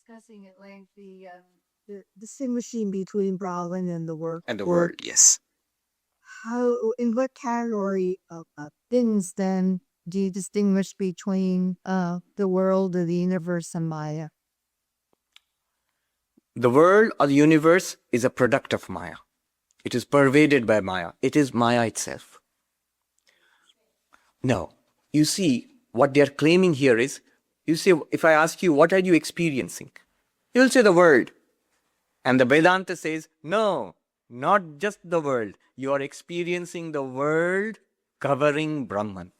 discussing at length the distinguishing between Brahman and the world. And the world, yes. In what category of things then do you distinguish between the world or the universe and Maya? The world or the universe is a product of Maya. It is pervaded by Maya. It is Maya itself. No. You see, what they are claiming here is, you say, if I ask you, what are you experiencing? You will say the world. And the Vedanta says, no, not just the world. You are experiencing the world covering Brahman.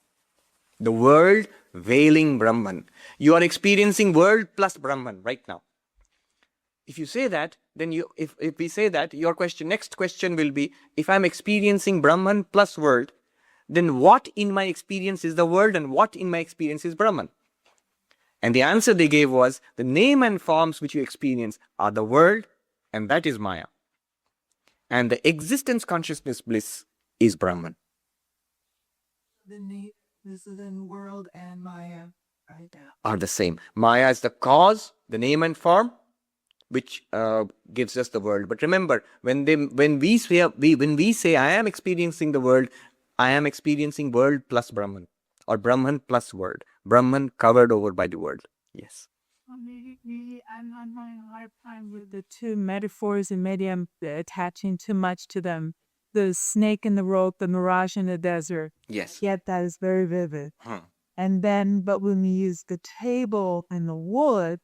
The world veiling Brahman. You are experiencing world plus Brahman right now. If you say that, then if we say that, your next question will be, if I'm experiencing Brahman plus world, then what in my experience is the world and what in my experience is Brahman? And the answer they gave was, the name and forms which you experience are the world, and that is Maya. And the existence consciousness bliss is Brahman. The world and Maya are the same. Maya is the cause, the name and form, which gives us the world. But remember, when we say I am experiencing the world, I am experiencing world plus Brahman, or Brahman plus world. Brahman covered over by the world. Yes. Maybe I'm having a hard time with the two metaphors, and maybe I'm attaching too much to them. The snake and the rope, the mirage in the desert. Yes. Yet that is very vivid. Hmm. And then, but when we use the table and the wood,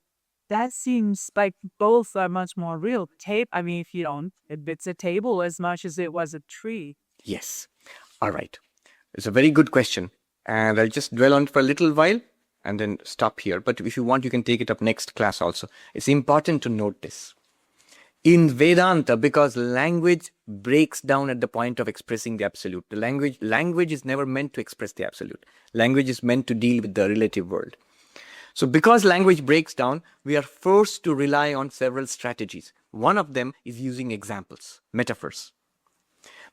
that seems like both are much more real. I mean, if you don't, it's a table as much as it was a tree. Yes. All right. It's a very good question. And I'll just dwell on it for a little while and then stop here. But if you want, you can take it up next class also. It's important to note this. In Vedanta, because language breaks down at the point of expressing the absolute. The language is never meant to express the absolute. Language is meant to deal with the relative world. So because language breaks down, we are forced to rely on several strategies. One of them is using examples, metaphors.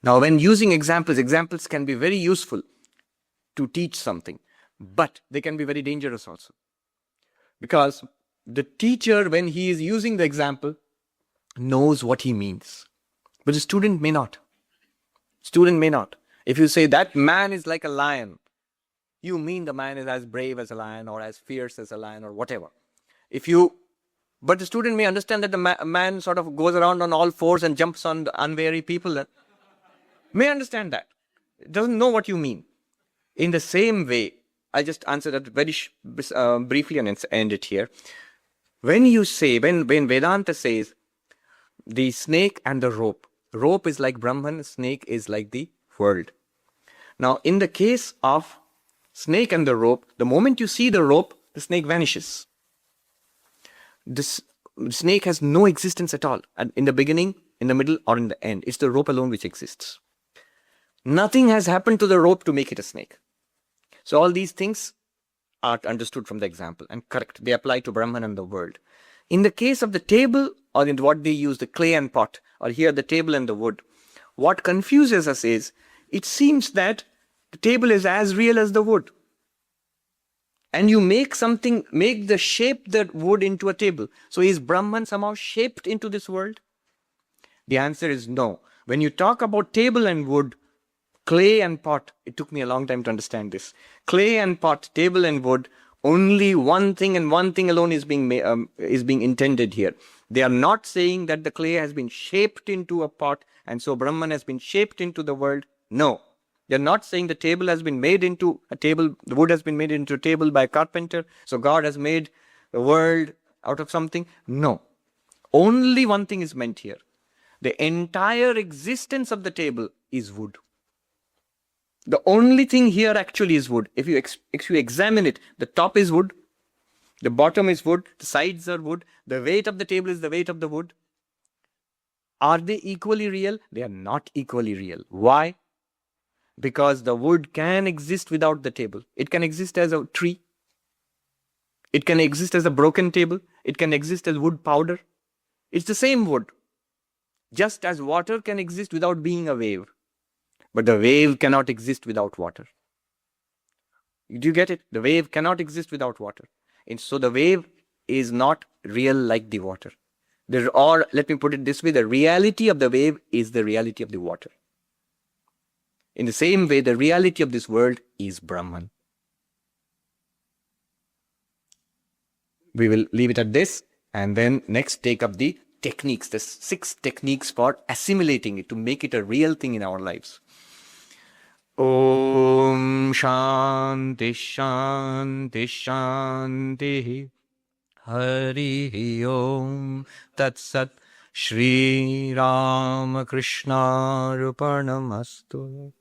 Now, when using examples can be very useful to teach something, but they can be very dangerous also. Because the teacher, when he is using the example, knows what he means. But the student may not. If you say that man is like a lion, you mean the man is as brave as a lion or as fierce as a lion or whatever. But the student may understand that the man sort of goes around on all fours and jumps on the unwary people. May understand that. It doesn't know what you mean. In the same way, I just answer that very briefly and end it here. When Vedanta says the snake and the rope is like Brahman, snake is like the world. Now, in the case of snake and the rope, the moment you see the rope, the snake vanishes. This snake has no existence at all. And in the beginning, in the middle, or in the end, it's the rope alone which exists. Nothing has happened to the rope to make it a snake. So all these things are understood from the example and correct. They apply to Brahman and the world. In the case of the table, or in what they use, the clay and pot, or here the table and the wood, what confuses us is, it seems that the table is as real as the wood. And you make the shape that wood into a table. So is Brahman somehow shaped into this world? The answer is no. When you talk about table and wood, clay and pot, it took me a long time to understand this. Clay and pot, table and wood, only one thing and one thing alone is being intended here. They are not saying that the clay has been shaped into a pot and so Brahman has been shaped into the world. No. They're not saying the table has been made into a table, the wood has been made into a table by a carpenter, so God has made the world out of something. No. Only one thing is meant here. The entire existence of the table is wood. The only thing here actually is wood. If you examine it, the top is wood, the bottom is wood, the sides are wood, the weight of the table is the weight of the wood. Are they equally real? They are not equally real. Why? Because the wood can exist without the table. It can exist as a tree. It can exist as a broken table. It can exist as wood powder. It's the same wood. Just as water can exist without being a wave. But the wave cannot exist without water. Do you get it? The wave cannot exist without water. And so the wave is not real like the water. Or let me put it this way, the reality of the wave is the reality of the water. In the same way, the reality of this world is Brahman. We will leave it at this, and then next take up the techniques, the 6 techniques for assimilating it, to make it a real thing in our lives. Om Shanti Shanti Shanti Hari Om Tat Sat Shri Ram Krishna Arpanamastu.